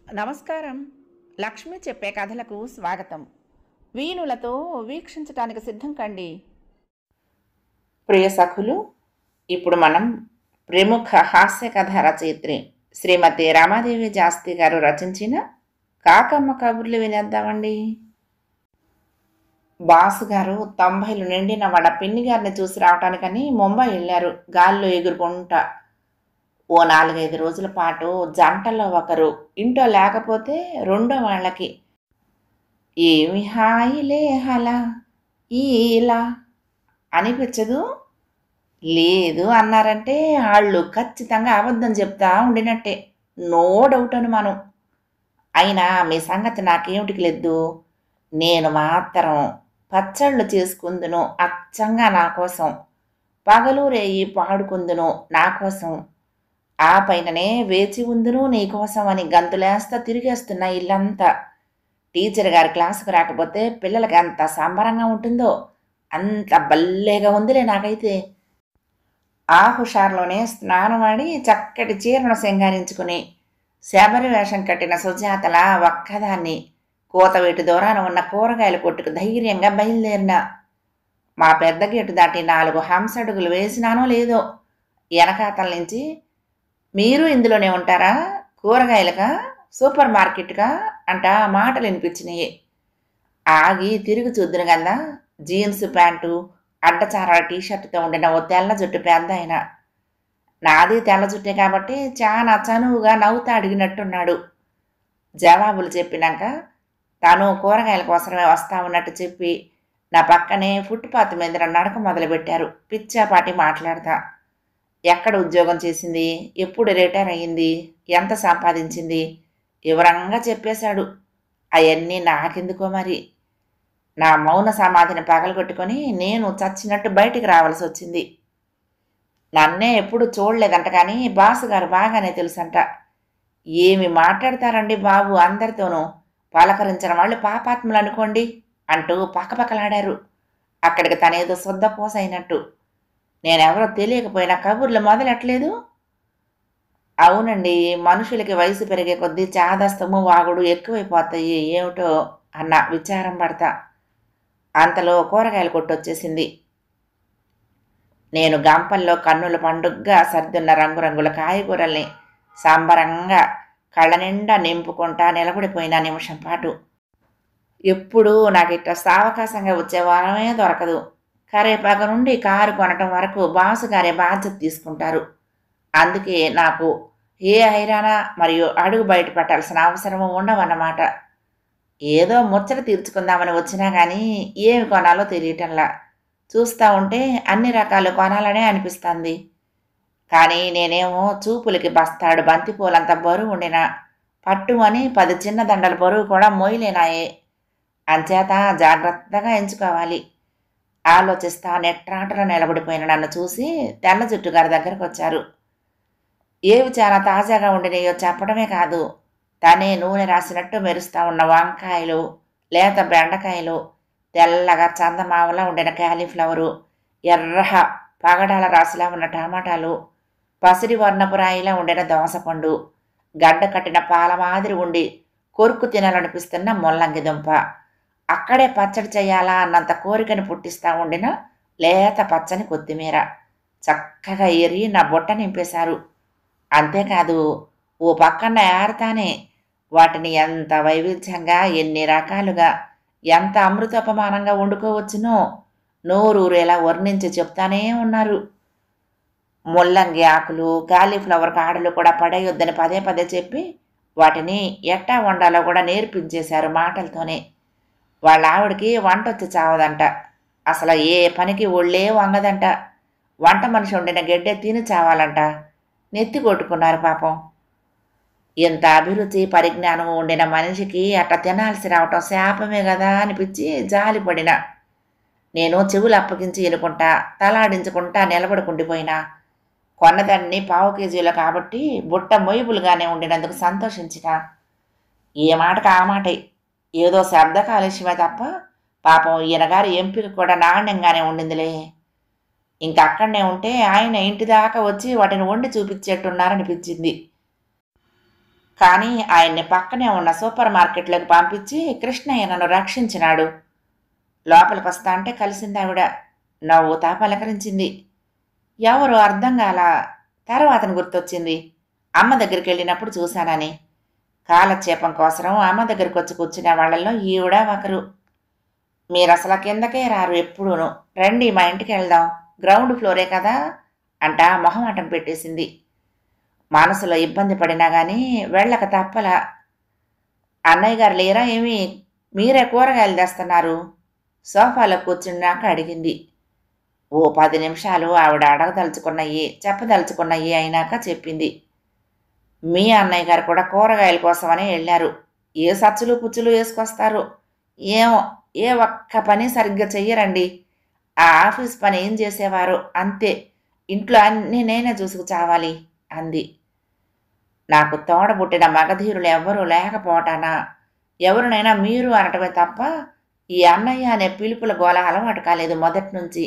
నమస్కారం. లక్ష్మి చెప్పే కథలకు స్వాగతం. వీణులతో వీక్షించటానికి సిద్ధం కండి. ప్రియ సఖులు, ఇప్పుడు మనం ప్రముఖ హాస్య కథ రచయిత్రి శ్రీమతి రామాదేవి శాస్త్రి గారు రచించిన కాకమ్మ కబుర్లు వినేద్దామండి. బాసు గారు 90లు నిండిన వాళ్ళ పిన్ని గారిని చూసి రావటానికని ముంబై వెళ్ళారు. గాల్లో ఎగురుకుంటా. ఓ 4-5 రోజుల పాటు జంటలో ఒకరు, ఇంట్లో లేకపోతే రెండో వాళ్ళకి ఏమి హాయిలే హలా ఇలా అనిపించదు. లేదు అన్నారంటే వాళ్ళు ఖచ్చితంగా అబద్ధం చెప్తా ఉండినట్టే. నో డౌట్ అనుమానం. అయినా మీ సంగతి నాకేమిటికి లేదు. నేను మాత్రం పచ్చళ్ళు చేసుకుందును అచ్చంగా నా కోసం. పగలు రేయి పాడుకుందును నా కోసం. ఆ పైననే వేచి ఉందును నీకోసం అని గంతులేస్తా తిరిగేస్తున్నా ఇల్లంతా. టీచర్ గారి క్లాసుకు రాకపోతే పిల్లలకి ఎంత సంబరంగా ఉంటుందో అంత భలేగా ఉందిలే నాకైతే. ఆ హుషారులోనే స్నానమాడి చక్కటి చీరను సింగారించుకుని శబరి వేషం కట్టిన సుజాతల ఒక్కదాన్ని కూతవేటి దూరాన ఉన్న కూరగాయల కొట్టుకు ధైర్యంగా బయలుదేరిన. మా పెద్ద గేటు దాటి 4 హంసడుగులు వేసినానో లేదో వెనకాతల నుంచి, మీరు ఇందులోనే ఉంటారా? కూరగాయలకా, సూపర్ మార్కెట్గా అంట మాటలు వినిపించినాయి. ఆగి తిరిగి చూద్దును కదా, జీన్స్ ప్యాంటు, అడ్డచారాల టీషర్టుతో ఉండిన ఓ తెల్ల జుట్టు పెద్ద ఆయన. నాది తెల్ల జుట్టే కాబట్టి చాలా చనువుగా నవ్వుతా అడిగినట్టున్నాడు. జవాబులు చెప్పినాక తాను కూరగాయల కోసమే వస్తా ఉన్నట్టు చెప్పి నా పక్కనే ఫుట్పాత్ మీద నడక మొదలుపెట్టారు. పిచ్చాపాటి మాట్లాడతా. ఎక్కడ ఉద్యోగం చేసింది, ఎప్పుడు రిటైర్ అయ్యింది, ఎంత సంపాదించింది వివరంగా చెప్పేశాడు. అవన్నీ నాకెందుకో మరి. నా మౌన సమాధిని పగలగొట్టుకొని నేను చచ్చినట్టు బయటికి రావాల్సి వచ్చింది. నన్నే ఎప్పుడు చూడలేదంట, కానీ బాసు గారు బాగానే తెలుసంట. ఏమి మాట్లాడతారండి బాబు అందరితోనూ, పలకరించిన వాళ్ళు పాపాత్ములు అనుకోండి అంటూ పక్కపక్కలాడారు. అక్కడికి తనేదో శుద్ధపూస అయినట్టు. నేనెవరో తెలియకపోయినా కబుర్లు మొదలెట్టలేదు. అవునండి, మనుషులకి వయసు పెరిగే కొద్దీ చాదస్తము వాగుడు ఎక్కువైపోతాయి ఏమిటో అన్న విచారం పడతా. అంతలో కూరగాయలు కొట్టొచ్చేసింది. నేను గంపల్లో కన్నుల పండుగగా సర్దున్న రంగురంగుల కాయగూరల్ని సంబరంగా కళ్ళ నిండా నింపుకుంటా నిలబడిపోయిన నిమిషం పాటు. ఎప్పుడూ నాకిట్ట సావకాశంగా వచ్చే వారమే దొరకదు. కరేపాక నుండి కారు కొనటం వరకు బాసుగారే బాధ్యత తీసుకుంటారు. అందుకే నాకు ఏ హైరానా మరియు అడుగు బయట పెట్టాల్సిన అవసరము ఉండవన్నమాట. ఏదో ముచ్చట తీర్చుకుందామని వచ్చినా కానీ ఏమి కొనాలో తెలియటంలా. చూస్తూ ఉంటే అన్ని రకాలు కొనాలనే అనిపిస్తుంది. కానీ నేనేమో చూపులకి బస్తాడు బంతిపూలంత బరువు ఉండిన పట్టు అని 10 చిన్న దండల బరువు కూడా మోయలేనాయే. అంచేత జాగ్రత్తగా ఎంచుకోవాలి. ఆలోచిస్తా నెట్రాటలో నిలబడిపోయిన నన్ను చూసి తెల్ల జుట్టు గారి దగ్గరకు వచ్చారు. ఏవి చాలా తాజాగా ఉండినాయో చెప్పడమే కాదు, తనే నూనె రాసినట్టు మెరుస్తూ ఉన్న వంకాయలు, లేత బెండకాయలు, తెల్లగా చందమావలా ఉండిన క్యాలీఫ్లవరు, ఎర్ర పగడాల రాసిలా ఉన్న టమాటాలు, పసిడి వర్ణపు రాయిలా ఉండిన దోసపండు, గడ్డ కట్టిన పాల మాదిరి ఉండి కొరుకు తినాలనిపిస్తున్న ముల్లంగి దుంప, అక్కడే పచ్చడి చేయాలా అన్నంత కోరికని పుట్టిస్తూ ఉండిన లేత పచ్చని కొత్తిమీర చక్కగా ఏరి నా బుట్ట నింపేశారు. అంతేకాదు, ఓ పక్కన ఏరతానే వాటిని ఎంత వైవిధ్యంగా, ఎన్ని రకాలుగా, ఎంత అమృతోపమానంగా వండుకోవచ్చునో నోరూరేలా వర్ణించి చెప్తానే ఉన్నారు. ముల్లంగి ఆకులు, కాలీఫ్లవర్ కాడలు కూడా పడేయొద్దని పదే పదే చెప్పి వాటిని ఎట్టా వండాలో కూడా నేర్పించేశారు మాటలతోనే. వాళ్ళ ఆవిడకి వంటొచ్చి చావదంట. అసలు ఏ పనికి ఒళ్ళే వంగదంట. వంట మనిషి వండిన గెడ్డే తిని చావాలంట. నెత్తి కొట్టుకున్నారు పాపం. ఇంత అభిరుచి పరిజ్ఞానం ఉండిన మనిషికి అట్ట తినాల్సి రావటం శాపమే కదా అనిపించి జాలిపడిన. నేను చెవులు అప్పగించి ఎనుకుంటా తలాడించుకుంటా నిలబడుకుండిపోయినా. కొన్నదాన్ని 1/2 కేజీలో కాబట్టి బుట్ట మొయ్యబులుగానే ఉండినందుకు సంతోషించిన. ఏ మాటకు ఆ మాటే. ఏదో శబ్ద కాలుష్యమే తప్ప పాపం ఈయనగారి ఎంపిక కూడా నాణ్యంగానే ఉండిందిలే. ఇంక అక్కడనే ఉంటే ఆయన ఇంటి దాకా వచ్చి వాటిని వండి చూపించేట్టున్నారనిపించింది. కానీ ఆయన్ని పక్కనే ఉన్న సూపర్ మార్కెట్లోకి పంపించి కృష్ణయ్య నన్ను రక్షించినాడు. లోపలికి వస్తా అంటే కలిసిందావిడ. నవ్వుతా పలకరించింది. ఎవరు అర్థం కాల. తర్వాతను గుర్తొచ్చింది. అమ్మ దగ్గరికి వెళ్ళినప్పుడు చూశానని. కాలక్షేపం కోసరం అమ్మ దగ్గరికి వచ్చి కూర్చునే వాళ్ళల్లో ఈవిడ ఒకరు. మీరసలు కిందకే రారు ఎప్పుడూను. రండి మా ఇంటికి వెళ్దాం, గ్రౌండ్ ఫ్లోరే కదా అంట మొహమాటం పెట్టేసింది. మనసులో ఇబ్బంది పడినా గానీ వెళ్ళక తప్పలా. అన్నయ్య గారు లేరా ఏమి? మీరే కూరగాయలు తెస్తున్నారు? సోఫాలో కూర్చున్నాక అడిగింది. ఓ 10 నిమిషాలు ఆవిడ అడగదలుచుకున్నయి చెప్పదలుచుకున్నయి అయినాక చెప్పింది. మీ అన్నయ్య గారు కూడా కూరగాయల కోసమనే వెళ్ళారు. ఏ సచ్చులు పుచ్చులు వేసుకొస్తారు ఏమో. ఏ ఒక్క పని సరిగ్గా చెయ్యరండి. ఆ ఆఫీస్ పని ఏం చేసేవారు అంతే. ఇంట్లో అన్నీ నేనే చూసుకు చావాలి అంది. నాకు తోడబుట్టిన మగధీరులు ఎవ్వరూ లేకపోవటానా ఎవరినైనా మీరు అనటమే తప్ప ఈ అన్నయ్య అనే పిలుపుల గోల అలవాటు కాలేదు మొదటి నుంచి.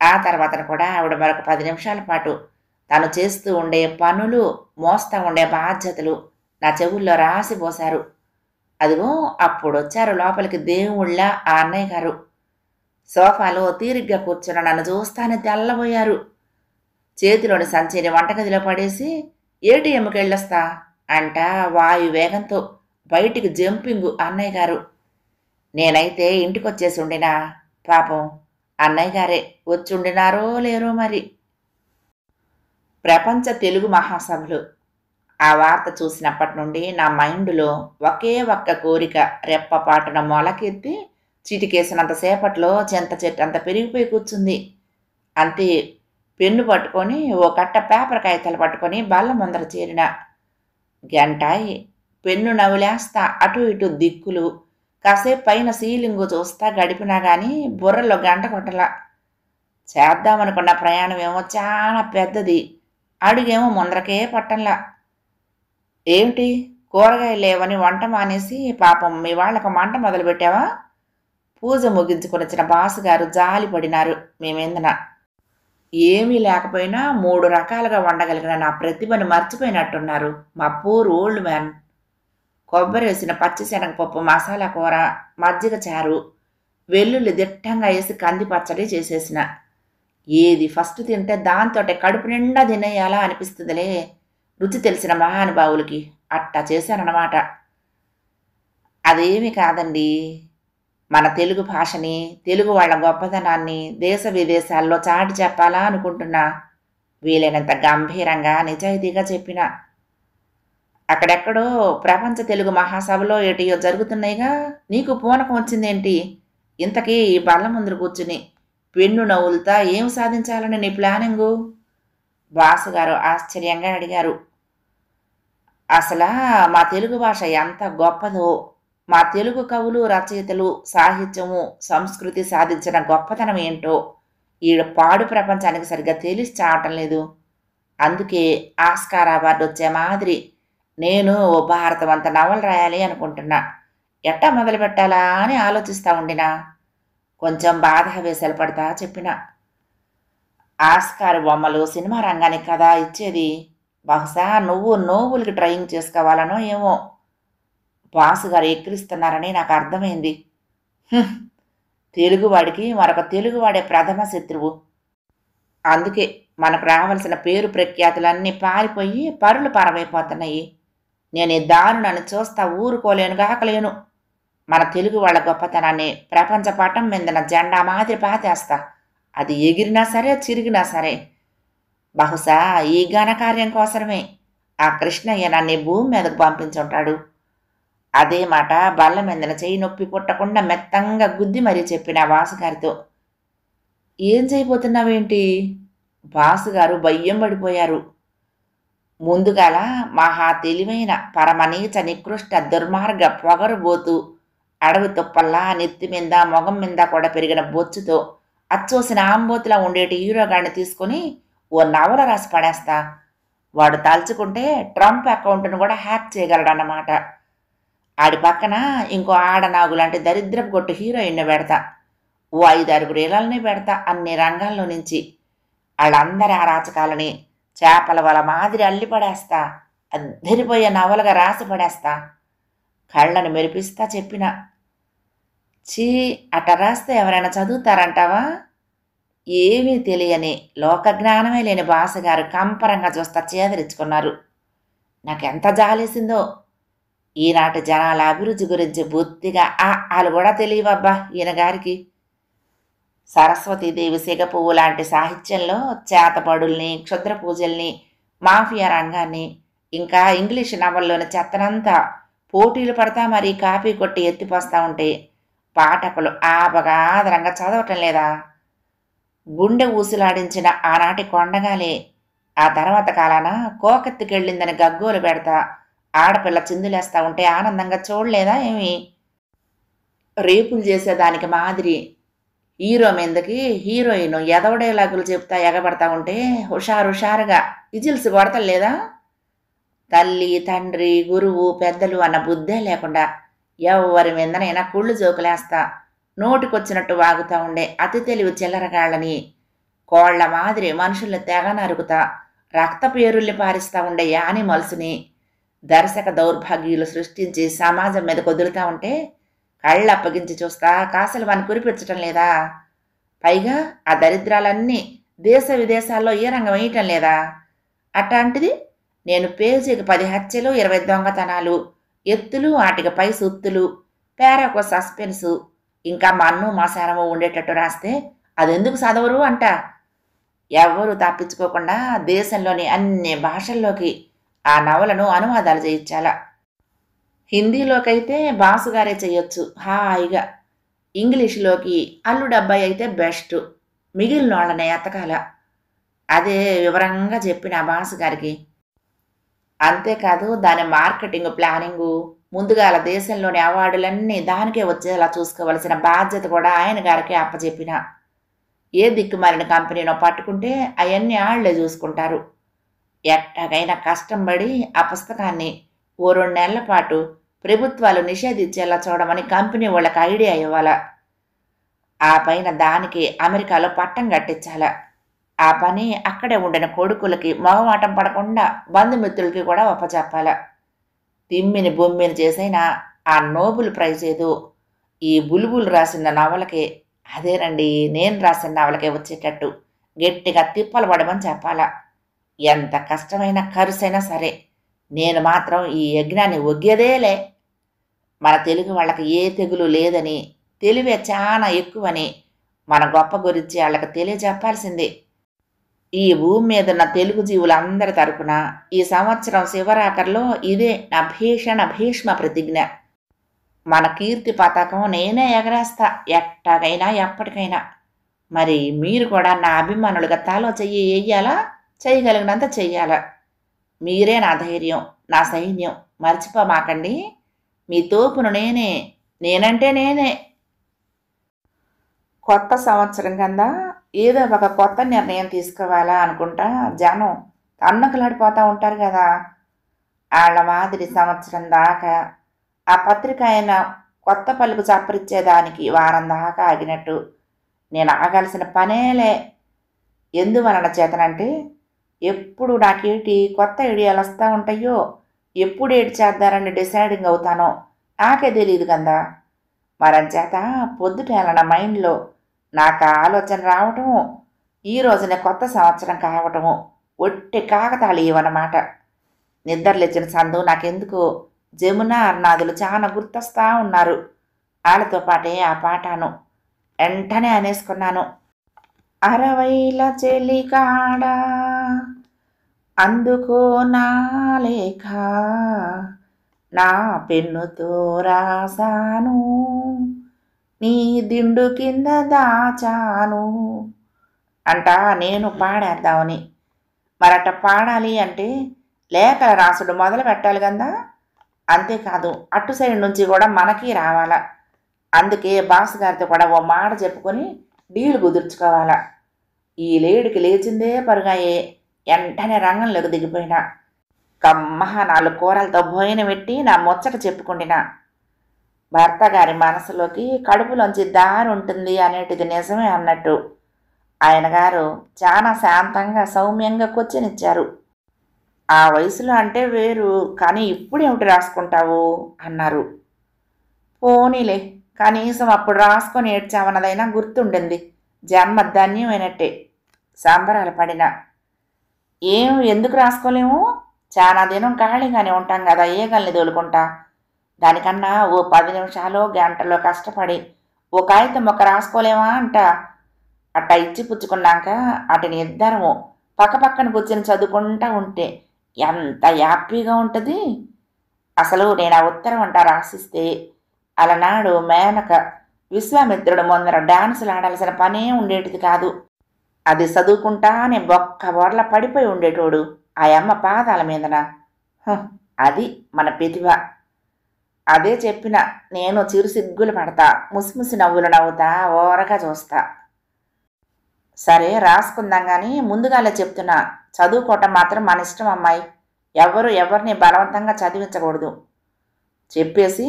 ఆ తర్వాత కూడా ఆవిడ మరొక 10 నిమిషాల పాటు తను చేస్తూ ఉండే పనులు, మోస్తా ఉండే బాధ్యతలు నా చెవుల్లో రాసిపోశారు. అదిగో అప్పుడొచ్చారు లోపలికి దేవుళ్ళ ఆ అన్నయ్య గారు. సోఫాలో తీరిగ్గా కూర్చున్న నన్ను చూస్తానే తెల్లబోయారు. చేతిలోని సంచిని వంటగదిలో పడేసి ఏటీఎంకి వెళ్ళొస్తా అంట వాయు వేగంతో బయటికి జంపింగు అన్నయ్య గారు. నేనైతే ఇంటికొచ్చేసి ఉండినా. పాపం అన్నయ్య గారే వచ్చుండినారో లేరో మరి. ప్రపంచ తెలుగు మహాసభలు. ఆ వార్త చూసినప్పటి నుండి నా మైండ్లో ఒకే ఒక్క కోరిక రెప్పపాటున మొలకెత్తి చిటికేసినంతసేపట్లో చింత చెట్టు అంత పెరిగిపోయి కూర్చుంది. అంతే. పెన్ను పట్టుకొని ఓ కట్ట పేపర్ కాగితాలు పట్టుకొని బల్ల ముందర చేరిన. గంటాయి. పెన్ను నవ్వులేస్తా అటు ఇటు దిక్కులు, కాసేపు పైన సీలింగు చూస్తా గడిపినా గాని బుర్రలో గంట కొట్టలా. చేద్దామనుకున్న ప్రయాణం ఏమో చాలా పెద్దది. అడుగేమో ముందరకే పట్టంలా. ఏమిటి కూరగాయలు లేవని వంట మానేసి పాపం మీ వాళ్ళకు మంట మొదలుపెట్టావా? పూజ ముగించుకొనిచ్చిన బాసుగారు జాలి పడినారు మేమేందన. ఏమీ లేకపోయినా 3 రకాలుగా వండగలిగిన నా ప్రతిభను మర్చిపోయినట్టున్నారు మా పూర్ ఓల్డ్ మ్యాన్. కొబ్బరేసిన పచ్చిశనగపప్పు మసాలా కూర, మజ్జిగ చారు, వెల్లుల్లి దిట్టంగా వేసి కంది పచ్చడి చేసేసిన. ఏది ఫస్ట్ తింటే దాంతోటే కడుపు నిండా తినేయాలా అనిపిస్తుందిలే రుచి తెలిసిన మహానుభావులకి. అట్టా చేశానన్నమాట. అదేమీ కాదండి. మన తెలుగు భాషని, తెలుగు వాళ్ళ గొప్పతనాన్ని దేశ విదేశాల్లో చాటి చెప్పాలా అనుకుంటున్నా. వీలైనంత గంభీరంగా నిజాయితీగా చెప్పిన. అక్కడెక్కడో ప్రపంచ తెలుగు మహాసభలో ఏటియో జరుగుతున్నాయిగా, నీకు పూనకం వచ్చిందేంటి? ఇంతకీ ఈ బల్ల ముందర కూర్చుని పెన్ను నవ్వులుతా ఏం సాధించాలని నీ ప్లానింగు? బాసుగారు ఆశ్చర్యంగా అడిగారు. అసలా మా తెలుగు భాష ఎంత గొప్పదో, మా తెలుగు కవులు, రచయితలు, సాహిత్యము, సంస్కృతి సాధించిన గొప్పతనం ఏంటో ఈడ పాడు ప్రపంచానికి సరిగ్గా తెలిసి చావటం లేదు. అందుకే ఆస్కార్ అవార్డు వచ్చే మాదిరి నేను ఓ భారతం అంత నవల రాయాలి అనుకుంటున్నా. ఎట్టా మొదలు పెట్టాలా అని ఆలోచిస్తూ ఉండినా. కొంచెం బాధావేశాలు పడతా చెప్పిన. ఆస్కార్ బొమ్మలు సినిమా రంగానికి కదా ఇచ్చేది. బహుశా నువ్వు నోవులకి ట్రైనింగ్ చేసుకోవాలనో ఏమో. బాసుగారు ఎక్కిరిస్తున్నారని నాకు అర్థమైంది. తెలుగువాడికి మరొక తెలుగువాడే ప్రథమ శత్రువు. అందుకే మనకు రావాల్సిన పేరు ప్రఖ్యాతులన్నీ పారిపోయి పరులు పరమైపోతున్నాయి. నేను ఈ దారుణాన్ని చూస్తా ఊరుకోలేను గాకలేను. మన తెలుగు వాళ్ళ గొప్పతనాన్ని ప్రపంచ పటం మీదన జెండా మాదిరి పాతేస్తా. అది ఎగిరినా సరే చిరిగినా సరే. బహుశా ఈ ఘనకార్యం కోసమే ఆ కృష్ణయ్య నన్ను భూమి మీదకు పంపించుంటాడు. అదే మాట బల్ల మీదన చెయ్యి నొప్పి పుట్టకుండా మెత్తంగా గుద్ది మరీ చెప్పిన బాసుగారితో. ఏం చేయబోతున్నావేంటి? బాసుగారు భయ్యం పడిపోయారు. ముందుగాల మహా తెలివైన పరమనీచ నికృష్ట దుర్మార్గ పొగరుబోతూ అడవి తుప్పల్లా నెత్తి మీద మొగం మీద కూడా పెరిగిన బొచ్చుతో అచ్చోసిన ఆంబోతులా ఉండేటి హీరోగాడిని తీసుకొని ఓ నవల రాసి పడేస్తా. వాడు తలుచుకుంటే ట్రంప్ అకౌంట్ను కూడా హ్యాక్ చేయగలడన్నమాట. ఆడి పక్కన ఇంకో ఆడనాగు లాంటి దరిద్రపు కొట్టు హీరోయిన్ను పెడతా. ఓ 5-6 ఇళ్లనే పెడతా అన్ని రంగాల్లో నుంచి. వాళ్ళందరి అరాచకాలని చేపల వల మాదిరి అల్లిపడేస్తా. అద్దరిపోయే నవలగా రాసి పడేస్తా. కళ్ళను మెరిపిస్తా చెప్పిన. ఛీ! అట్ట రాస్తే ఎవరైనా చదువుతారంటావా? ఏమీ తెలియని, లోకజ్ఞానమే లేని బాసగారు కంపరంగా చూస్తా చేదరించుకున్నారు. నాకెంత జాలేసిందో. ఈనాటి జనాల అభిరుచి గురించి బొత్తిగా ఆలు కూడా తెలియవబ్బా ఈయన గారికి. సరస్వతీదేవి సిగపువ్వు లాంటి సాహిత్యంలో చేతబడుల్ని, క్షుద్ర పూజల్ని, మాఫియా రంగాన్ని, ఇంకా ఇంగ్లీష్ నవల్లోని చెత్తనంతా పోటీలు పడతా మరీ కాపీ కొట్టి ఎత్తిపోస్తా ఉంటే పాఠకులు ఆపగాదరంగా చదవటం లేదా? గుండె ఊసులాడించిన ఆనాటి కొండగాలే ఆ తర్వాత కాలాన కోకెత్తికెళ్ళిందని గగ్గోలు పెడతా ఆడపిల్ల చిందులేస్తా ఉంటే ఆనందంగా చూడలేదా ఏమి? రేపులు చేసేదానికి మాదిరి హీరో మీదకి హీరోయిన్ ఎదవ డైలాగులు చెప్తా ఎగబడతా ఉంటే హుషారుగా విజిల్స్ కొడతలేదా? తల్లి, తండ్రి, గురువు, పెద్దలు అన్న బుద్ధే లేకుండా ఎవరి మీదనైనా కుళ్ళు జోకులేస్తా నోటికొచ్చినట్టు వాగుతా ఉండే అతి తెలివి చిల్లరగాళ్ళని కోళ్ల మాదిరి మనుషుల్ని తెగ నరుకుతా రక్త పేరుల్ని పారిస్తా ఉండే యానిమల్స్ని దర్శక దౌర్భాగ్యులు సృష్టించి సమాజం మీద కుదురుతా ఉంటే కళ్ళు అప్పగించి చూస్తా కాసలు వాని కురిపించటం లేదా? పైగా ఆ దరిద్రాలన్నీ దేశ విదేశాల్లో ఏ రంగం వేయటం లేదా? అట్లాంటిది నేను పేజీకి 10 హత్యలు, 20 దొంగతనాలు, ఎత్తులు, ఆటికి పై సుత్తులు, పేరకు సస్పెన్సు, ఇంకా మన్ను మసానము ఉండేటట్టు రాస్తే అదెందుకు చదవరు అంట. ఎవరు తప్పించుకోకుండా దేశంలోని అన్ని భాషల్లోకి ఆ నవలను అనువాదాలు చేయించాల. హిందీలోకైతే బాసుగారే చెయ్యొచ్చు హాయిగా. ఇంగ్లీషులోకి అల్లుడబ్బాయి అయితే బెస్ట్. మిగిలిన వాళ్ళని ఎతకాల. అదే వివరంగా చెప్పిన బాసుగారికి. అంతేకాదు దాని మార్కెటింగ్ ప్లానింగు ముందుగాల దేశంలోని అవార్డులన్నీ దానికే వచ్చేలా చూసుకోవలసిన బాధ్యత కూడా ఆయన గారికి అప్పచెప్పిన. ఏ దిక్కుమాలిన కంపెనీనో పట్టుకుంటే అవన్నీ ఆళ్లే చూసుకుంటారు. ఎట్టగైనా కష్టం పడి ఆ పుస్తకాన్ని ఓ 2 నెలల పాటు ప్రభుత్వాలు నిషేధించేలా చూడమని కంపెనీ వాళ్ళకి ఐడియా ఇవ్వాల. ఆ పైన దానికి అమెరికాలో పట్టం కట్టించాల. ఆ పని అక్కడే ఉండిన కొడుకులకి మొగమాటం పడకుండా బంధుమిత్రులకి కూడా ఒప్పచెప్పాల. తిమ్మిని బొమ్మిని చేసైనా ఆ నోబెల్ ప్రైజ్ ఏదో ఈ బుల్బుల్ రాసిన నవలకే, అదేనండి నేను రాసిన నవలకే వచ్చేటట్టు గట్టిగా తిప్పలు పడమని చెప్పాలా. ఎంత కష్టమైన ఖర్చైనా సరే నేను మాత్రం ఈ యజ్ఞాన్ని ఒగ్గేదేలే. మన తెలుగు వాళ్ళకి ఏ తెగులు లేదని, తెలివే చాలా ఎక్కువని మన గొప్ప గురించి వాళ్ళకి తెలియజెప్పాల్సిందే. ఈ భూమి మీద ఉన్న తెలుగు జీవులందరి తరపున ఈ సంవత్సరం శివరాకర్లో ఇదే నా భీష్మ ప్రతిజ్ఞ. మన కీర్తి పతాకం నేనే ఎగరేస్తా ఎట్టాగైనా ఎప్పటికైనా. మరి మీరు కూడా నా అభిమానులుగా తలో చెయ్యి వేయాలా, చేయగలిగినంత చెయ్యాలా. మీరే నా ధైర్యం, నా సైన్యం. మర్చిపోమాకండి. మీ తోపును నేనంటే నేనే. కొత్త సంవత్సరం కింద ఏదో ఒక కొత్త నిర్ణయం తీసుకోవాలా అనుకుంటా జనం తన్నకలాడిపోతూ ఉంటారు కదా. వాళ్ళ మాదిరి సంవత్సరం దాకా ఆ పత్రిక అయిన కొత్త పలుకు చప్పరిచ్చేదానికి వారం దాకా ఆగినట్టు నేను ఆగాల్సిన పనేలే. ఎందువలన చేతనంటే ఎప్పుడు నాకేంటి కొత్త ఐడియాలు వస్తూ ఉంటాయో, ఎప్పుడు ఏడు చేద్దారని డిసైడింగ్ అవుతానో నాకే తెలియదు కదా. మరంచేత పొద్దుటేళ నా మైండ్లో నాకు ఆలోచన రావటము, ఈ రోజున కొత్త సంవత్సరం కావటము ఒట్టి కాకతాళీయమన్నమాట. నిద్రలేచిన సందు నాకెందుకు జమున అర్నాదులు చాలా గుర్తొస్తా ఉన్నారు. వాళ్ళతో పాటే ఆ పాటాను వెంటనే అనేసుకున్నాను. 60ల చెలికాడ అందుకో నా లేఖ, నా పెన్నుతో రాసాను, నీ దిండు కింద దాచాను అంట నేను పాడేద్దామని. మరట పాడాలి అంటే లేఖల రాసుడు మొదలు పెట్టాలి కదా. అంతేకాదు అటు సైడ్ నుంచి కూడా మనకి రావాలా. అందుకే బాస్ గారితో కూడా ఓ మాట చెప్పుకొని డీలు కుదుర్చుకోవాలా. ఈ లేడికి లేచిందే పరుగాయే వెంటనే రంగంలోకి దిగిపోయినా. కమ్మహ 4 కూరలతో భోజనం పెట్టి నా ముచ్చట చెప్పుకుంటున్నా. భర్త గారి మనసులోకి కడుపులోంచి దారి ఉంటుంది అనేటిది నిజమే అన్నట్టు ఆయన గారు చాలా శాంతంగా సౌమ్యంగా కూర్చొనిచ్చారు. ఆ వయసులో అంటే వేరు, కానీ ఇప్పుడేమిటి రాసుకుంటావు అన్నారు. పోనీలే, కనీసం అప్పుడు రాసుకొని ఏడ్చామన్నదైనా గుర్తుండింది. జన్మ ధన్యమైనట్టే. సంబరాలు పడినా ఏం ఎందుకు రాసుకోలేము? చాలా దినం ఖాళీగానే ఉంటాం కదా, ఏగల్ని తోలుకుంటా. దానికన్నా ఓ 10 నిమిషాలు గంటలో కష్టపడి ఓ కాగితం మొక్క రాసుకోలేమా అంట. అట్ట ఇచ్చి పుచ్చుకున్నాక అటుని ఇద్దరము పక్కపక్కన కూర్చొని చదువుకుంటా ఉంటే ఎంత హ్యాపీగా ఉంటుంది. అసలు నేను ఆ ఉత్తరం అంట రాసిస్తే అలనాడు మేనక విశ్వామిత్రుడు ముందర డాన్సులు ఆడాల్సిన పనే ఉండేటిది కాదు. అది చదువుకుంటానే బొక్క బోర్ల పడిపోయి ఉండేటోడు ఆ అమ్మ పాదాల మీదన. అది మన ప్రతిభ. అదే చెప్పిన నేను చిరు సిగ్గులు పడతా, ముసిముసి నవ్వులు నవ్వుతా, ఓరగా చూస్తా. సరే రాసుకుందాం కానీ ముందుగాలే చెప్తున్నా, చదువుకోవటం మాత్రం మన ఇష్టం అమ్మాయి. ఎవరిని బలవంతంగా చదివించకూడదు చెప్పేసి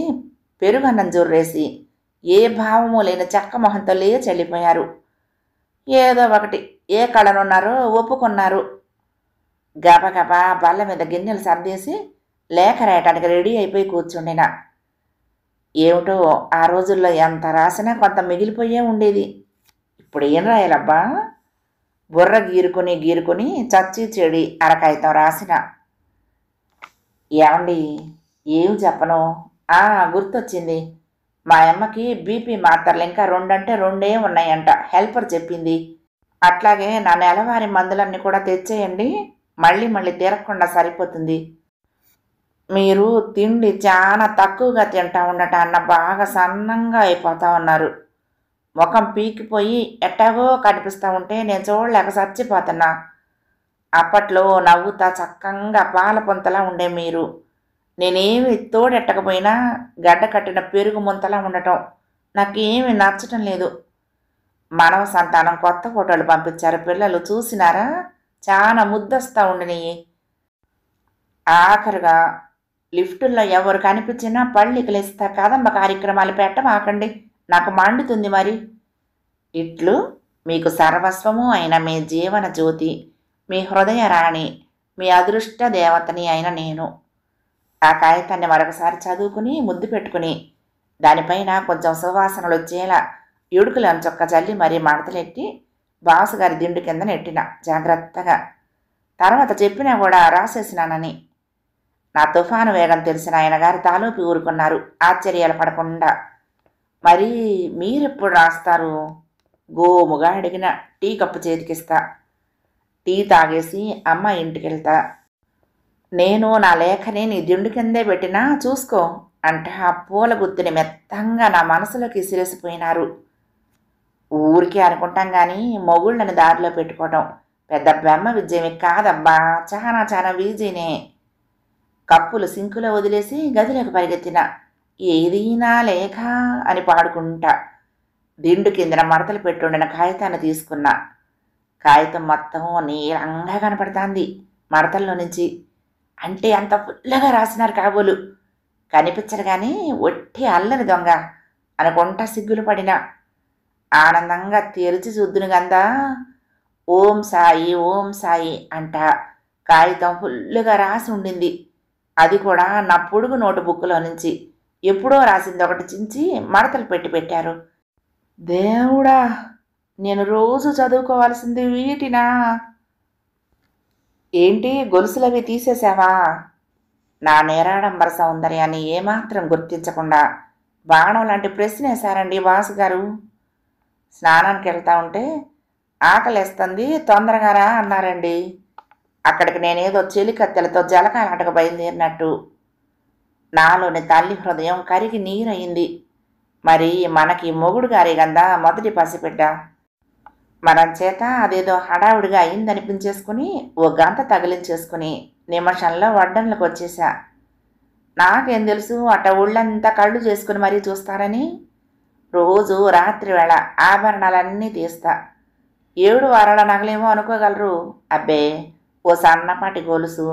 పెరుగన్నం జొర్రేసి ఏ భావము లేని చెక్క మొహంతో లేచి వెళ్ళిపోయారు. ఏదో ఒకటి ఏ కళనున్నారో ఒప్పుకున్నారు. గబగబా బల్ల మీద గిన్నెలు సర్దేసి లేఖ రాయటానికి రెడీ అయిపోయి కూర్చుండిన. ఏమిటో ఆ రోజుల్లో ఎంత రాసినా కొంత మిగిలిపోయే ఉండేది. ఇప్పుడు ఏం రాయాలబ్బా? బుర్ర గీరుకుని చచ్చి చెడి అరకాయితం రాసిన. ఏమండి, ఏం చెప్పను, గుర్తొచ్చింది. మా అమ్మకి బీపీ మాత్రలు ఇంకా 2 అంటే 2 ఉన్నాయంట, హెల్పర్ చెప్పింది. అట్లాగే నా నెలవారీ మందులన్నీ కూడా తెచ్చేయండి, మళ్ళీ తిరగకుండా సరిపోతుంది. మీరు తిండి చాలా తక్కువగా తింటా ఉండటాన్న బాగా సన్నంగా అయిపోతా ఉన్నారు. ముఖం పీకిపోయి ఎట్టాగో కనిపిస్తూ ఉంటే నేను చూడలేక చచ్చిపోతున్నా. అప్పట్లో నవ్వుతా చక్కంగా పాల పొంతలా ఉండే మీరు నేనేమి తోడెట్టకపోయినా గడ్డ కట్టిన పెరుగు ముంతలా ఉండటం నాకేమీ నచ్చటం లేదు. మనవ సంతానం కొత్త ఫోటోలు పంపించారు, పిల్లలు చూసినారా? చాలా ముద్దొస్తా ఉండినాయి. ఆఖరుగా లిఫ్టుల్లో ఎవరు కనిపించినా పళ్ళికలేస్తా కదంబ కార్యక్రమాలు పెట్టమాకండి, నాకు మండుతుంది మరి. ఇట్లు మీకు సర్వస్వము అయిన మీ జీవన జ్యోతి, మీ హృదయ రాణి, మీ అదృష్ట దేవతని అయిన నేను. ఆ కాగితాన్ని మరొకసారి చదువుకుని ముద్దు పెట్టుకుని దానిపైన కొంచెం సువాసనలు వచ్చేలా ఎడుకులను చొక్క జల్లి మరీ మడతలెట్టి బాసుగారి దిండు కింద నెట్టిన జాగ్రత్తగా. తర్వాత చెప్పినా కూడా రాసేసినానని. నా తుఫాను వేగం తెలిసిన ఆయన గారు తాలూపి ఊరుకున్నారు ఆశ్చర్యాలు పడకుండా. మరి మీరెప్పుడు రాస్తారు? గోముగా అడిగిన. Tea cup చేతికిస్తా. టీ తాగేసి అమ్మ ఇంటికెళ్తా. నేను నా లేఖని నీ దిండు కిందే పెట్టినా చూసుకో అంటే ఆ పూల గుత్తిని మెత్తంగా నా మనసులోకి ఇసిరేసిపోయినారు. ఊరికే అనుకుంటాం కానీ మొగుళ్ళని దారిలో పెట్టుకోవటం పెద్ద బ్రహ్మ విద్యమే కాదబ్బా, చాలా వీజీనే. కప్పులు సింకులో వదిలేసి గదిలోకి పరిగెత్తిన. ఏదీనా లేఖ అని పాడుకుంటా దిండు కిందన మడతలు పెట్టుండిన కాగితాన్ని తీసుకున్నా. కాగితం మొత్తం నీలంగా కనపడుతుంది మడతల్లో నుంచి. అంటే అంత ఫుల్లగా రాసినారు కాబోలు. కనిపించరు కానీ ఒట్టి అల్లని దొంగ అనుకుంటా సిగ్గులు పడిన. ఆనందంగా తెరిచి చూద్దును గందా. ఓం సాయి ఓం సాయి అంట కాగితం ఫుల్లుగా రాసి ఉండింది. అది కూడా నా పొడుగు నోటు బుక్లో నుంచి ఎప్పుడో రాసింది ఒకటి చించి మడతలు పెట్టారు. దేవుడా, నేను రోజు చదువుకోవాల్సింది వీటినా? ఏంటి గొలుసులవి తీసేశావా? నా నేరాడంబర సౌందర్యాన్ని ఏమాత్రం గుర్తించకుండా బాణం లాంటి ప్రశ్న వేశారండి బాసుగారు. స్నానానికి వెళ్తా ఉంటే ఆకలేస్తుంది తొందరగా రా అన్నారండి. అక్కడికి నేనేదో చెలికత్తెలతో జలకాలాటకు బయలుదేరినట్టు నాలోని తల్లి హృదయం కరిగి నీరయింది. మరి మనకి మొగుడు గారి గందా మొదటి పసిబిడ్డ. మనం చేత అదేదో హడావుడిగా అయిందనిపించేసుకుని ఓ గంట తగిలించేసుకుని నిమిషంలో వడ్డంలకు వచ్చేసా. నాకేం తెలుసు అట్ట ఊళ్ళంతా కళ్ళు చేసుకుని మరీ చూస్తారని. రోజు రాత్రి వేళ ఆభరణాలన్నీ తీస్తా. 7 వారాల నగలేమో అనుకోగలరు. అబ్బే, ఓ సన్నపాటి గొలుసు,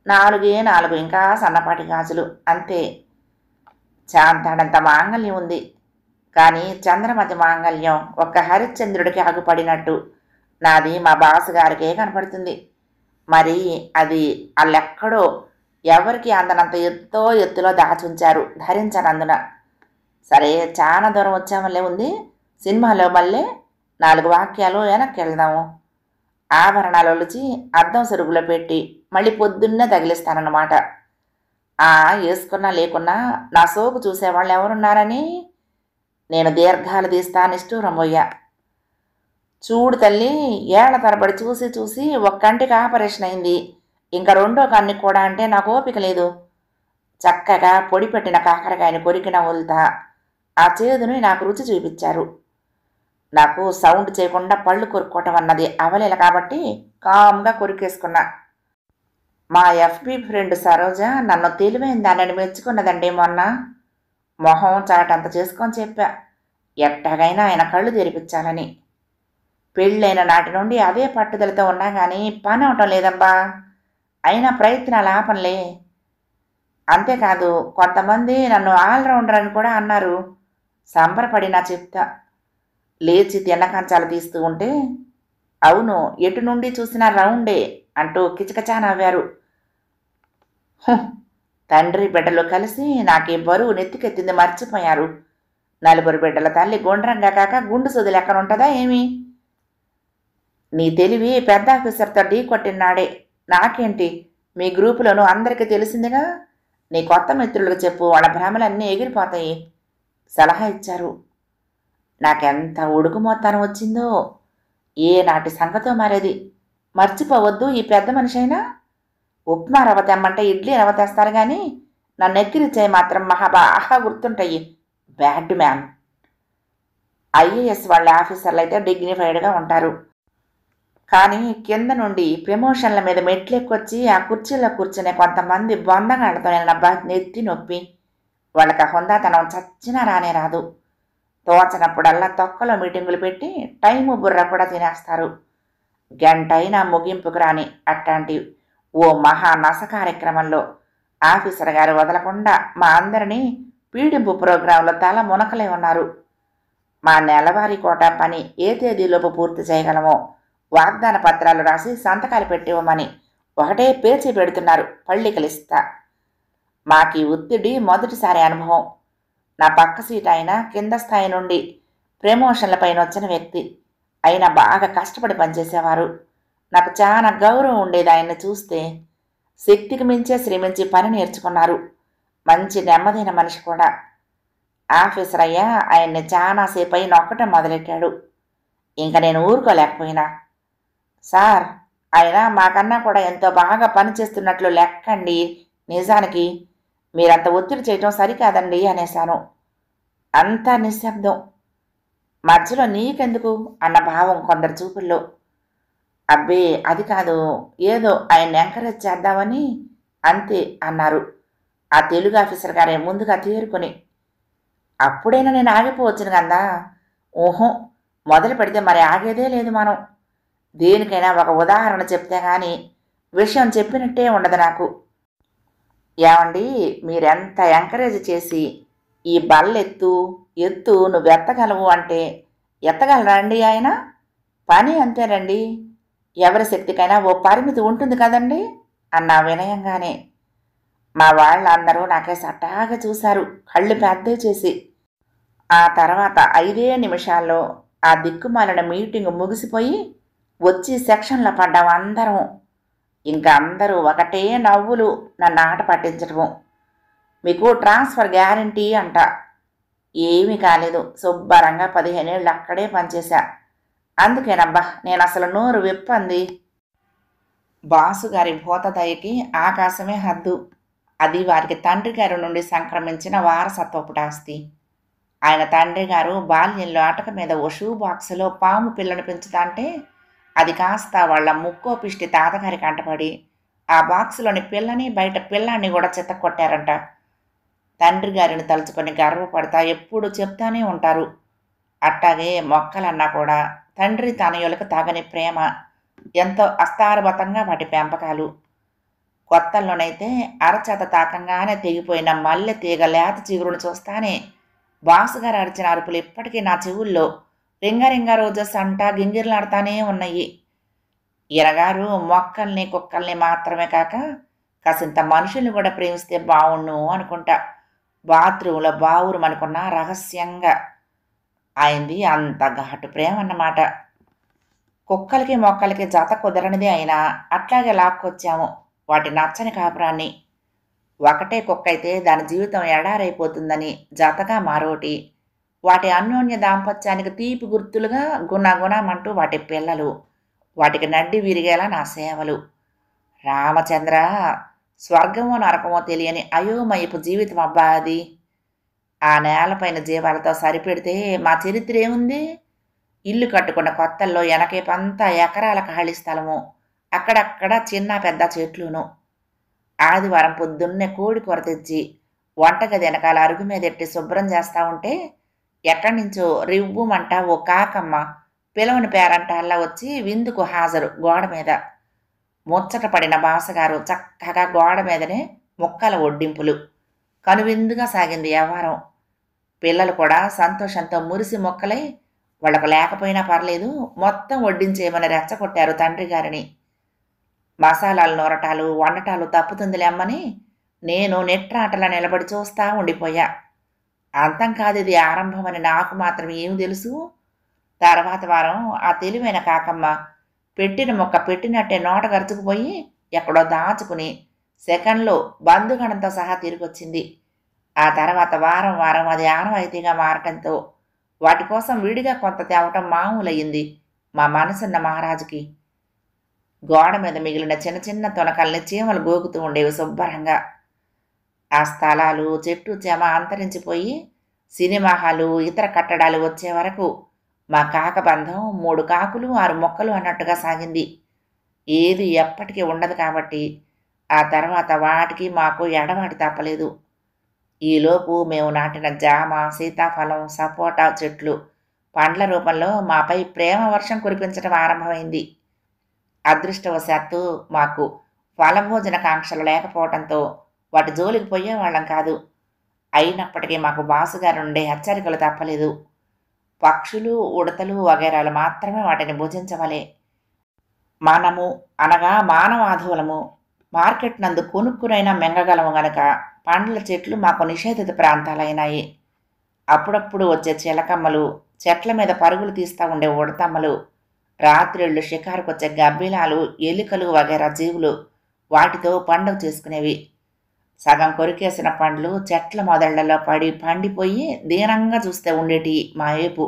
4 ఇంకా సన్నపాటి గాజులు అంతే. చాంతాడంత మాంగల్యం ఉంది. కానీ చంద్రమతి మాంగల్యం ఒక్క హరిశ్చంద్రుడికి ఆగుపడినట్టు నాది మా బాసు గారికే కనపడుతుంది. మరి అది ఆళ్ళెక్కడో ఎవరికి అందనంత ఎత్తులో దాచుంచారు ధరించనందున. సరే చాలా దూరం వచ్చామలే ఉంది. సినిమాలో మళ్ళీ 4 వాక్యాలు వెనక్కెళ్దాము. ఆభరణాలొలిచి అద్దం సరుగులో పెట్టి మళ్ళీ పొద్దున్నే తగిలిస్తానన్నమాట. యేసుకున్నా లేకున్నా నా సోకు చూసేవాళ్ళు ఎవరున్నారని నేను దీర్ఘాలు తీస్తా నిష్ఠూరం పోయా. చూడు తల్లి, ఏళ్ల తరబడి చూసి చూసి ఒక కంటికి ఆపరేషన్ అయింది. ఇంకా రెండో కన్నుకి కూడా అంటే నాకు ఓపిక లేదు. చక్కగా పొడి పెట్టిన కాకరకాయని కొరికిన వదులుతా. ఆ చేదుని నాకు రుచి చూపించారు. నాకు సౌండ్ చేయకుండా పళ్ళు కొరుక్కోవటం అన్నది అవలేల కాబట్టి కామ్గా కొరికేసుకున్నా. మా ఎఫ్బి ఫ్రెండ్ సరోజ నన్ను తెలివైన దానిని మెచ్చుకున్నదండి మొన్న. మొహం చాటంత చేసుకొని చెప్పా, ఎట్టగైనా ఆయన కళ్ళు తెరిపించాలని. పెళ్ళైన నాటి నుండి అదే పట్టుదలతో ఉన్నా కానీ పని అవటం లేదబ్బా. అయినా ప్రయత్నాలు ఆపంలే. అంతేకాదు కొంతమంది నన్ను ఆల్రౌండర్ అని కూడా అన్నారు. సంబరపడి నా చెప్తా. లేచి తిన్న కంచాలు తీస్తూ ఉంటే, అవును ఎటు నుండి చూసినా రౌండే అంటూ కిచకచా నవ్వారు. తండ్రి బిడ్డలు కలిసి నాకీ బరువు నెత్తికెత్తింది మర్చిపోయారు. 4 బిడ్డల తల్లి గుండ్రంగా కాక గుండు సొది లెక్కనుంటుందా ఏమి? నీ తెలివి పెద్ద ఆఫీసర్తో ఢీ కొట్టినాడే. నాకేంటి, మీ గ్రూపులోనూ అందరికీ తెలిసిందిగా. నీ కొత్త మిత్రులకు చెప్పు, వాళ్ళ భ్రమలన్నీ ఎగిరిపోతాయి సలహా ఇచ్చారు. నాకెంత ఉడుకు మొత్తానం వచ్చిందో. ఏ నాటి సంగతో మారేది. మర్చిపోవద్దు ఈ పెద్ద మనిషి అయినా. ఉప్మా రవ్వ తెమ్మంటే ఇడ్లీ రవ్వ తెస్తారు కానీ నన్ను ఎక్కిరిచ్చాయి మాత్రం బాగా గుర్తుంటాయి. Bad man. ఐఏఎస్ వాళ్ళ ఆఫీసర్లు అయితే డిగ్నిఫైడ్గా ఉంటారు. కానీ కింద నుండి ప్రమోషన్ల మీద మెట్లెక్కొచ్చి ఆ కుర్చీలో కూర్చునే కొంతమంది బొందగాళ్లతో నేను నెత్తి నొప్పి. వాళ్ళకి ఆ హుందాతనం చచ్చినా రానే రాదు. తోచనప్పుడల్లా తొక్కలో మీటింగులు పెట్టి టైము బుర్ర కూడా తినేస్తారు. గంటైనా ముగింపుకు రాని అట్లాంటి ఓ మహా నస కార్యక్రమంలో ఆఫీసర్ గారు వదలకుండా మా అందరినీ పీడింపు ప్రోగ్రాంలో తల మునకలే ఉన్నారు. మా నెలవారీ కోటా పని ఏ తేదీలోపు పూర్తి చేయగలమో వాగ్దాన పత్రాలు రాసి సంతకాలు పెట్టివ్వమని ఒకటే పేర్చి పెడుతున్నారు. పళ్ళికలిస్తా. మాకీ ఒత్తిడి మొదటిసారి అనుభవం. నా పక్క సీట్ అయినా కింద స్థాయి నుండి ప్రమోషన్ల పైన వచ్చిన వ్యక్తి అయినా బాగా కష్టపడి పనిచేసేవారు. నాకు చాలా గౌరవం ఉండేది ఆయన్ని చూస్తే. శక్తికి మించే శ్రమించి పని నేర్చుకున్నారు. మంచి నెమ్మదైన మనిషి కూడా. ఆఫీసర్ అయ్యా ఆయన్ని చాలాసేపు అయి నొక్కటం మొదలెట్టాడు. ఇంక నేను ఊరుకోలేకపోయినా. సార్, ఆయన మాకన్నా కూడా ఎంతో బాగా పనిచేస్తున్నట్లు లెక్కండి. నిజానికి మీరంత ఒత్తిడి చేయటం సరికాదండి అనేశాను. అంతా నిశ్శబ్దం. మధ్యలో నీకెందుకు అన్న భావం కొందరు చూపుల్లో. అబ్బే అది కాదు, ఏదో ఆయన్ని ఎంకరేజ్ చేద్దామని అంతే అన్నారు ఆ తెలుగు ఆఫీసర్ గారే ముందుగా తేరుకొని. అప్పుడైనా నేను ఆగిపోవచ్చును కదా. ఓహో, మొదలు పెడితే మరి ఆగేదే లేదు మనం. దేనికైనా ఒక ఉదాహరణ చెప్తే కానీ విషయం చెప్పినట్టే ఉండదు నాకు. ఏమండి, మీరెంత ఎంకరేజ్ చేసి ఈ బల్లెత్తు ఎత్తు నువ్వెత్తగలవు అంటే ఎత్తగలరా అండి ఆయన? పని అంతేనండి. ఎవరి శక్తికైనా ఓ పరిమితి ఉంటుంది కదండి అన్నా వినయంగానే. మా వాళ్ళందరూ నాకే సటాగా చూశారు, కళ్ళు పెద్దవి చేసి. ఆ తర్వాత 5 నిమిషాల్లో ఆ దిక్కుమాలిన మీటింగ్ ముగిసిపోయి వచ్చి సెక్షన్లో పడ్డాం అందరం. ఇంకా అందరూ ఒకటే నవ్వులు నన్ను ఆట పట్టించటము. మీకు ట్రాన్స్ఫర్ గ్యారంటీ అంట. ఏమీ కాలేదు. శుభ్రంగా 15 ఏళ్ళు అక్కడే పనిచేశా. అందుకేనబ్బా నేను అసలు నోరు విప్పంది. బాసుగారి భూతదయకి ఆకాశమే హద్దు. అది వారికి తండ్రి గారి నుండి సంక్రమించిన వారసత్వపుటాస్తి. ఆయన తండ్రి గారు బాల్యంలో అటక మీద ఓ షూ బాక్సులో పాము పిల్లను పెంచుతాంటే అది కాస్త వాళ్ళ ముక్కో పిష్టి తాతగారి కంటపడి ఆ బాక్సులోని పిల్లని బయట పిల్లాన్ని కూడా చిత్తకొట్టారంట. తండ్రి గారిని తలుచుకొని గర్వపడతా ఎప్పుడు చెప్తానే ఉంటారు. అట్టాగే మొక్కలన్నా కూడా తండ్రి తనయులకు తగని ప్రేమ. ఎంతో అస్తారబతంగా వాటి పెంపకాలు. కొత్తల్లోనైతే అరచేత తాకంగానే తెగిపోయిన మల్లె తీగ లేత చిగురును చూస్తానే బాసుగారు అరిచిన అరుపులు ఇప్పటికీ నా చెవుల్లో రింగ రింగ రోజస్ అంటా గింగిర్లాడుతానే ఉన్నాయి. ఈయనగారు మొక్కల్ని కుక్కల్ని మాత్రమే కాక కాసింత మనుషుల్ని కూడా ప్రేమిస్తే బావుండు అనుకుంటా. బాత్రూంలో బావురుమనుకున్న రహస్యంగా. ఆయనది అంత ఘాటు ప్రేమ అన్నమాట. కుక్కలకి మొక్కలకి జత కుదరనిదే అయినా అట్లాగే లాక్కొచ్చాము వాటి నచ్చని కాపురాన్ని. ఒకటే కుక్కయితే దాని జీవితం ఎడారైపోతుందని జతగా మరోటి. వాటి అన్యోన్య దాంపత్యానికి తీపి గుర్తులుగా గుణగుణమంటూ వాటి పిల్లలు. వాటికి నడ్డి విరిగేలా నా సేవలు. రామచంద్ర, స్వర్గమో నరకమో తెలియని అయోమయపు జీవితం అబ్బా అది. ఆ నేలపైన జీవాలతో సరిపెడితే మా చరిత్ర ఏముంది? ఇల్లు కట్టుకున్న కొత్తల్లో ఎనకేపంతా ఎకరాల ఖాళీ స్థలము. అక్కడక్కడ చిన్న పెద్ద చెట్లును. ఆదివారం పొద్దున్నే కోడి కూర తెచ్చి వంటగది వెనకాల అరుగు మీదెట్టి శుభ్రం చేస్తా ఉంటే ఎక్కడి నుంచో రివ్వుమంట ఓ కాకమ్మ పిలవని పేరంటాల్లా వచ్చి విందుకు హాజరు గోడ మీద. ముచ్చట పడిన బాసగారు చక్కగా గోడ మీదనే ముక్కల ఒడ్డింపులు. కనువిందుగా సాగింది వ్యవహారం. పిల్లలు కూడా సంతోషంతో మురిసి మొక్కలై వాళ్లకు లేకపోయినా పర్లేదు మొత్తం వడ్డించేయమని రెచ్చగొట్టారు తండ్రి గారిని. మసాలాలు నూరటాలు వండటాలు తప్పుతుందిలే అమ్మని నేను నెట్రాటలా నిలబడి చూస్తా ఉండిపోయా. అంతం కాదు ఇది ఆరంభమని నాకు మాత్రం ఏమి తెలుసు? తర్వాత వారం ఆ తెలివైన కాకమ్మ పెట్టిన మొక్క పెట్టినట్టే నోట గరుచుకుపోయి ఎక్కడో దాచుకుని సెకండ్లో బంధుగణంతో సహా తిరిగొచ్చింది. ఆ తర్వాత వారం వారం అది ఆనవాయితీగా మారటంతో వాటి కోసం విడిగా కొంత తేవటం మామూలయ్యింది మా మనసున్న మహారాజుకి. గోడ మీద మిగిలిన చిన్న చిన్న తొనకల్ని చీమలు గోకుతూ ఉండేవి శుభ్రంగా. ఆ స్థలాలు చెట్టు చేమ అంతరించిపోయి సినిమా హాలు ఇతర కట్టడాలు వచ్చే వరకు మా కాకబంధం 3 కాకులు 6 మొక్కలు అన్నట్టుగా సాగింది. ఏది ఎప్పటికీ ఉండదు కాబట్టి ఆ తర్వాత వాటికి మాకు ఎడవాటి తప్పలేదు. ఈలోపు మేము నాటిన జామ, సీతాఫలం, సపోటా చెట్లు పండ్ల రూపంలో మాపై ప్రేమ వర్షం కురిపించడం ఆరంభమైంది. అదృష్టవశాత్తు మాకు ఫలభోజన కాంక్షలు లేకపోవడంతో వాటి జోలికి పోయేవాళ్ళం కాదు. అయినప్పటికీ మాకు బాసుగారుండే హెచ్చరికలు తప్పలేదు. పక్షులు, ఉడతలు వగైరాలు మాత్రమే వాటిని భుజించవలే. మనము అనగా మానవాధువులము మార్కెట్ నందు కొనుక్కునైనా మెంగగలము గనక పండ్ల చెట్లు మాకు నిషేధిత ప్రాంతాలైనాయి. అప్పుడప్పుడు వచ్చే చిలకమ్మలు, చెట్ల మీద పరుగులు తీస్తూ ఉండే ఉడతమ్మలు, రాత్రిళ్ళు షికారుకొచ్చే గబ్బిలాలు, ఎలుకలు వగైరా జీవులు వాటితో పండుగ చేసుకునేవి. సగం కొరికేసిన పండ్లు చెట్ల మొదళ్లలో పడి పండిపోయి దీనంగా చూస్తే ఉండేటి మా ఏపు.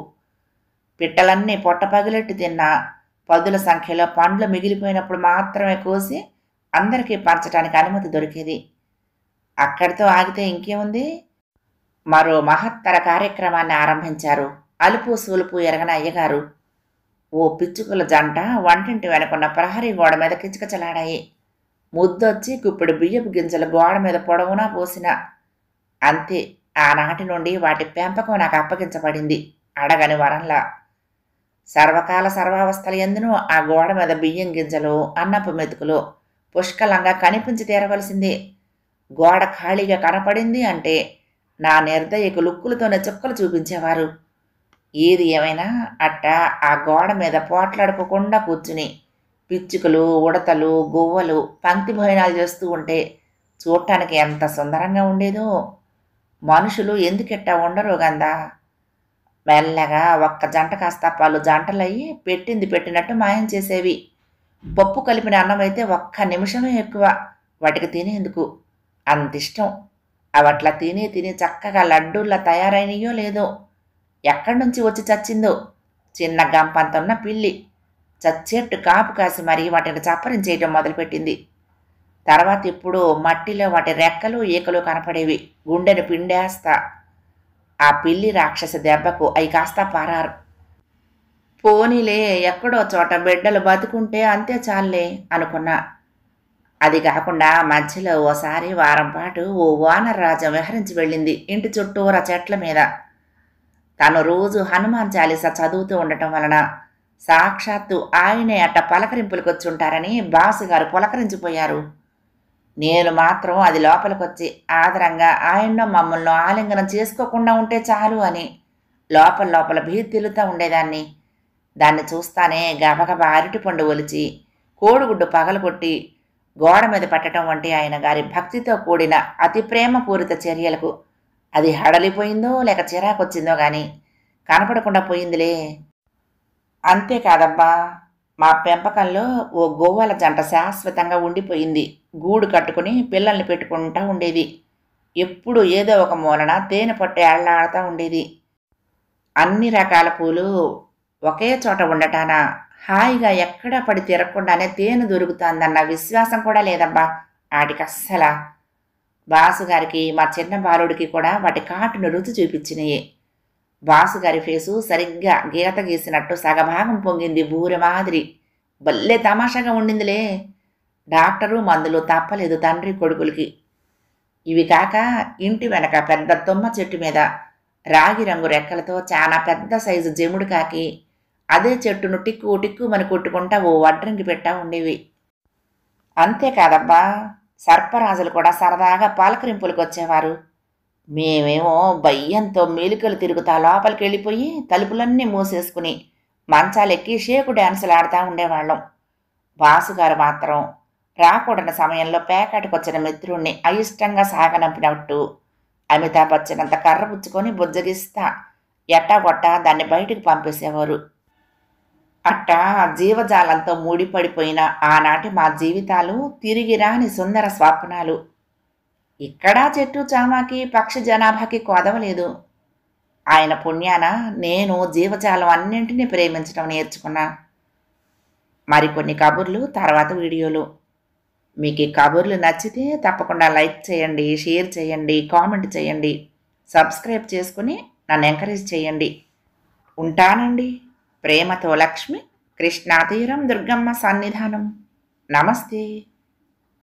పిట్టలన్నీ పొట్ట పగిలెట్టు తిన్నా పదుల సంఖ్యలో పండ్లు మిగిలిపోయినప్పుడు మాత్రమే కోసి అందరికీ పంచడానికి అనుమతి దొరికేది. అక్కడితో ఆగితే ఇంకేముంది? మరో మహత్తర కార్యక్రమాన్ని ఆరంభించారు అలుపు సూలుపు ఎరగని అయ్యగారు. ఓ పిచ్చుకల జంట వంటింటి వెనకున్న ప్రహరీ గోడ మీద కిచకిచలాడాయి. ముద్దొచ్చి కుప్పిడి బియ్యపు గింజలు గోడ మీద పొడవునా పోసిన. అంతే, ఆనాటి నుండి వాటి పెంపకం నాకు అప్పగించబడింది అడగని వరంలా. సర్వకాల సర్వావస్థల ఎందునూ ఆ గోడ మీద బియ్యం గింజలు, అన్నపు మెతుకులు పుష్కలంగా కనిపించి తీరవలసిందే. గోడ ఖాళీగా కనపడింది అంటే నా నిర్దయకు లుక్కులతోనే చుక్కలు చూపించేవారు. ఏది ఏమైనా అట్ట ఆ గోడ మీద పోట్లాడుకోకుండా కూర్చుని పిచ్చుకలు, ఉడతలు, గువ్వలు పంక్తి భోజనాలు చేస్తూ ఉంటే చూడటానికి ఎంత సుందరంగా ఉండేదో. మనుషులు ఎందుకెట్టా ఉండరు గందా. మెల్లగా ఒక్క జంట కాస్త పలు జంటలయ్యి పెట్టింది పెట్టినట్టు మాయం చేసేవి. పప్పు కలిపిన అన్నమైతే ఒక్క నిమిషమే ఎక్కువ వాటికి తినేందుకు. అంతిష్టం. అవట్లా తిని తిని చక్కగా లడ్డూల్లా తయారైనయో లేదో. ఎక్కడి నుంచి వచ్చి చచ్చిందో. చిన్న గంపంతున్న పిల్లి చచ్చేట్టు కాపు కాసి మరీ వాటిని చప్పరించేయటం మొదలుపెట్టింది. తర్వాత ఇప్పుడు మట్టిలో వాటి రెక్కలు ఈకలు కనపడేవి. గుండెను పిండేస్తా. ఆ పిల్లి రాక్షసి దెబ్బకు అవి కాస్త పారారు. పోనీలే, ఎక్కడో చోట బిడ్డలు బతుకుంటే అంతే చాలే అనుకున్నా. అది కాకుండా మధ్యలో ఓసారి వారం పాటు ఓ వానర రాజ్యం విహరించి వెళ్ళింది ఇంటి చుట్టూరా చెట్ల మీద. తను రోజు హనుమాన్ చాలీసా చదువుతూ ఉండటం వలన సాక్షాత్తు ఆయనే అట్ట పలకరింపులకొచ్చుంటారని బాసుగారు పులకరించిపోయారు. నేను మాత్రం అది లోపలికొచ్చి ఆదరంగా ఆయన్నో మమ్మల్ని ఆలింగనం చేసుకోకుండా ఉంటే చాలు అని లోపల లోపల భీతి తెలుతూ ఉండేదాన్ని. దాన్ని చూస్తానే గబగబా అరటిపండు ఒలిచి కోడిగుడ్డు పగలగొట్టి గోడ మీద పెట్టడం వంటి ఆయన గారి భక్తితో కూడిన అతి ప్రేమపూరిత చర్యలకు అది హడలిపోయిందో లేక చిరాకొచ్చిందో గాని కనపడకుండా పోయిందిలే. అంతేకాదబ్బా, మా పెంపకంలో ఓ గోవాల జంట శాశ్వతంగా ఉండిపోయింది. గూడు కట్టుకుని పిల్లల్ని పెట్టుకుంటా ఉండేది. ఎప్పుడు ఏదో ఒక మూలన తేనె పట్టు ఏళ్లాడుతూ ఉండేది. అన్ని రకాల పూలు ఒకే చోట ఉండటాన హాయిగా ఎక్కడా పడి తిరగకుండానే తేనె దొరుకుతుందన్న విశ్వాసం కూడా లేదబ్బా ఆటికస్సలా. బాసుగారికి మా చిన్న బాలుడికి కూడా వాటి కాటును రుచి చూపించినాయి. బాసుగారి ఫేసు సరిగ్గా గీత గీసినట్టు సగభాగం పొంగింది బూరె మాదిరి. భలే తమాషాగా ఉండిందిలే. డాక్టరు మందులు తప్పలేదు తండ్రి కొడుకులకి. ఇవి కాక ఇంటి వెనక పెద్ద తుమ్మ చెట్టు మీద రాగి రంగు రెక్కలతో చాలా పెద్ద సైజు జముడు కాకి అదే చెట్టును టిక్కు టిక్కుమని కొట్టుకుంటా ఓ వడ్రంగి పెట్టా ఉండేవి. అంతేకాదబ్బా, సర్పరాజులు కూడా సరదాగా పాలకరింపులకు వచ్చేవారు. మేమేమో భయ్యంతో మేలికలు తిరుగుతా లోపలికి వెళ్ళిపోయి తలుపులన్నీ మూసేసుకుని మంచాలెక్కి షేకు డ్యాన్సులు ఆడుతూ ఉండేవాళ్ళం. బాసుగారు మాత్రం రాకూడని సమయంలో పేకాటకొచ్చిన మిత్రుణ్ణి అయిష్టంగా సాగనంపినట్టు అమితాబ్ బచ్చనంత కర్ర పుచ్చుకొని బుజ్జగిస్తా ఎట్టాగొట్టా దాన్ని బయటికి పంపేసేవారు. అట్టా జీవజాలంతో ముడిపడిపోయిన ఆనాటి మా జీవితాలు తిరిగి రాని సుందర స్వప్నాలు. ఇక్కడా చెట్టు చామాకి పక్షి జనాభాకి కొదవలేదు. ఆయన పుణ్యాన నేను జీవజాలం అన్నింటినీ ప్రేమించడం నేర్చుకున్నా. మరికొన్ని కబుర్లు తర్వాత వీడియోలు. మీకు ఈ కబుర్లు నచ్చితే తప్పకుండా లైక్ చేయండి, షేర్ చేయండి, కామెంట్ చేయండి, సబ్స్క్రైబ్ చేసుకుని నన్ను ఎంకరేజ్ చేయండి. ఉంటానండి. ప్రేమతో లక్ష్మి, కృష్ణాతీరం దుర్గమ్మ సన్నిధానం. నమస్తే.